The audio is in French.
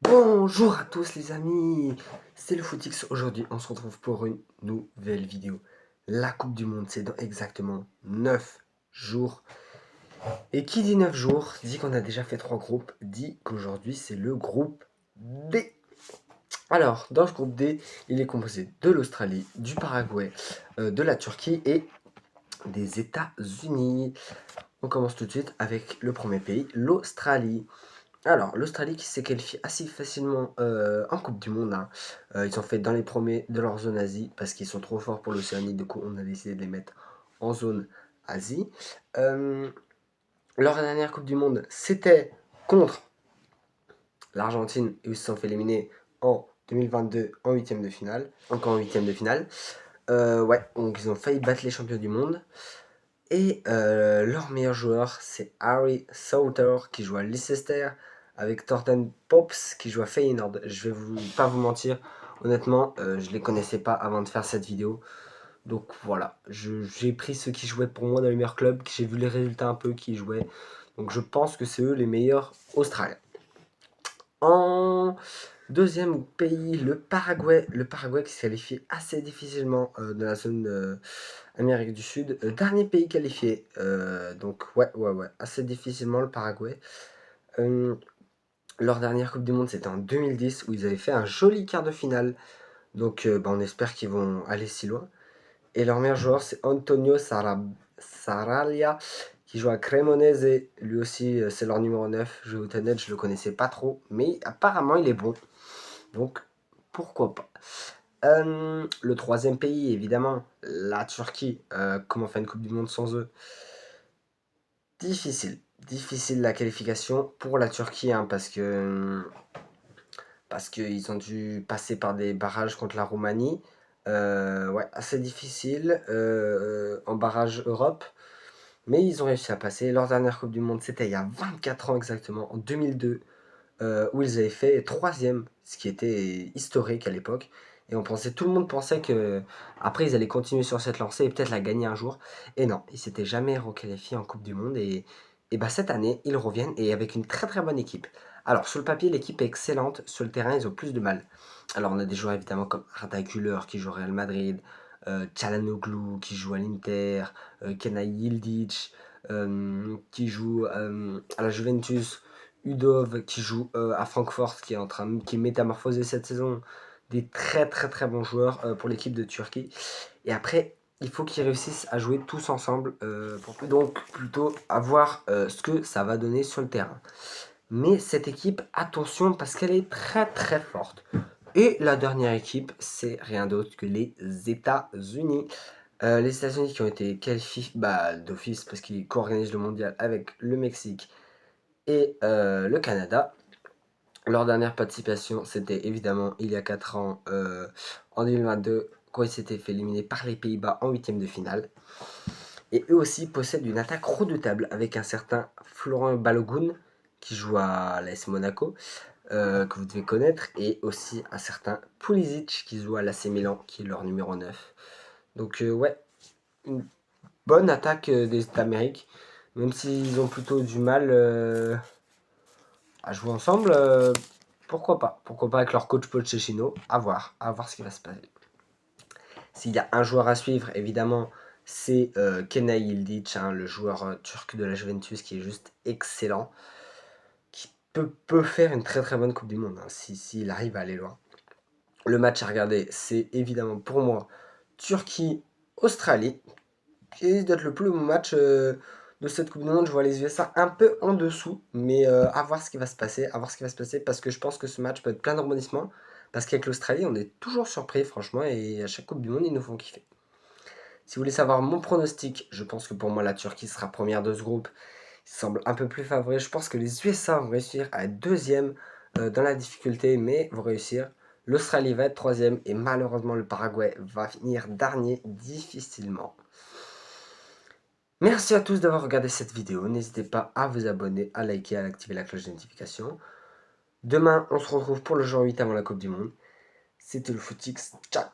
Bonjour à tous les amis, c'est le Footix. Aujourd'hui on se retrouve pour une nouvelle vidéo. La Coupe du Monde c'est dans exactement 9 jours. Et qui dit 9 jours, dit qu'on a déjà fait 3 groupes, dit qu'aujourd'hui c'est le groupe D. Alors dans ce groupe D, il est composé de l'Australie, du Paraguay, de la Turquie et des États-Unis. On commence tout de suite avec le premier pays, l'Australie. Alors, l'Australie qui s'est qualifiée assez facilement en Coupe du Monde, hein. Ils ont fait dans les premiers de leur zone Asie parce qu'ils sont trop forts pour l'Océanie. Du coup, on a décidé de les mettre en zone Asie. Euh, Leur dernière Coupe du Monde, c'était contre l'Argentine et ils se sont fait éliminer en 2022 en huitième de finale. Encore en huitième de finale. Ouais, donc ils ont failli battre les champions du monde. Et leur meilleur joueur, c'est Harry Sauter qui joue à Leicester avec Thornton Pops qui joue à Feyenoord. Je vais pas vous mentir, honnêtement, je les connaissais pas avant de faire cette vidéo. Donc voilà, j'ai pris ceux qui jouaient pour moi dans les meilleurs clubs, j'ai vu les résultats un peu qui jouaient. Donc je pense que c'est eux les meilleurs Australiens. En deuxième pays, le Paraguay. Le Paraguay qui se qualifie assez difficilement de la zone Amérique du Sud. Dernier pays qualifié. Donc ouais, assez difficilement le Paraguay. Leur dernière Coupe du Monde, c'était en 2010 où ils avaient fait un joli quart de finale. Donc on espère qu'ils vont aller si loin. Et leur meilleur joueur, c'est Antonio Sarabia qui joue à Cremonese. Lui aussi, c'est leur numéro 9. Je vais vous honnête, je le connaissais pas trop. Mais apparemment, il est bon. Donc, pourquoi pas. Le troisième pays, évidemment, la Turquie. Comment faire une Coupe du Monde sans eux? Difficile la qualification pour la Turquie, hein, parce qu'ils ont dû passer par des barrages contre la Roumanie. Ouais, assez difficile en barrage Europe. Mais ils ont réussi à passer. Leur dernière Coupe du Monde, c'était il y a 24 ans exactement, en 2002, où ils avaient fait troisième, ce qui était historique à l'époque. Et tout le monde pensait que après ils allaient continuer sur cette lancée et peut-être la gagner un jour. Et non, ils s'étaient jamais requalifiés en Coupe du Monde. Et bah cette année, ils reviennent et avec une très très bonne équipe. Alors sur le papier, l'équipe est excellente. Sur le terrain, ils ont plus de mal. Alors on a des joueurs évidemment comme Arda Güler qui joue au Real Madrid, Çalhanoğlu qui joue à l'Inter, Kenan Yildiz qui joue à la Juventus, Udov qui joue à Francfort, qui est métamorphosé cette saison. Des très très très bons joueurs pour l'équipe de Turquie. Et après, il faut qu'ils réussissent à jouer tous ensemble donc plutôt à voir ce que ça va donner sur le terrain. Mais cette équipe, attention parce qu'elle est très très forte. Et la dernière équipe, c'est rien d'autre que les États-Unis. Les États-Unis qui ont été qualifiés d'office parce qu'ils co-organisent le mondial avec le Mexique et le Canada. Leur dernière participation, c'était évidemment il y a 4 ans, en 2022, quand ils s'étaient fait éliminer par les Pays-Bas en huitième de finale. Et eux aussi possèdent une attaque redoutable avec un certain Florent Balogun qui joue à l'AS Monaco, que vous devez connaître, et aussi un certain Pulisic qui joue à l'AC Milan, qui est leur numéro 9. Donc ouais, une bonne attaque des États-Amériques, même s'ils ont plutôt du mal à jouer ensemble. Pourquoi pas? Pourquoi pas avec leur coach Pochettino? À voir ce qui va se passer. S'il y a un joueur à suivre, évidemment, c'est Kenan Yildiz, hein, le joueur turc de la Juventus qui est juste excellent, qui peut faire une très très bonne Coupe du Monde, hein, s'il arrive à aller loin. Le match à regarder, c'est évidemment pour moi Turquie-Australie, qui risque d'être le plus beau match de cette Coupe du Monde. Je vois les USA un peu en dessous, mais à voir ce qui va se passer, parce que je pense que ce match peut être plein de rebondissements, parce qu'avec l'Australie, on est toujours surpris, franchement, et à chaque Coupe du Monde, ils nous font kiffer. Si vous voulez savoir mon pronostic, je pense que pour moi, la Turquie sera première de ce groupe. Il semble un peu plus favori. Je pense que les USA vont réussir à être deuxième dans la difficulté, mais vont réussir. L'Australie va être troisième et malheureusement le Paraguay va finir dernier difficilement. Merci à tous d'avoir regardé cette vidéo. N'hésitez pas à vous abonner, à liker, à activer la cloche de notification. Demain, on se retrouve pour le jour 8 avant la Coupe du Monde. C'était le Footix. Ciao!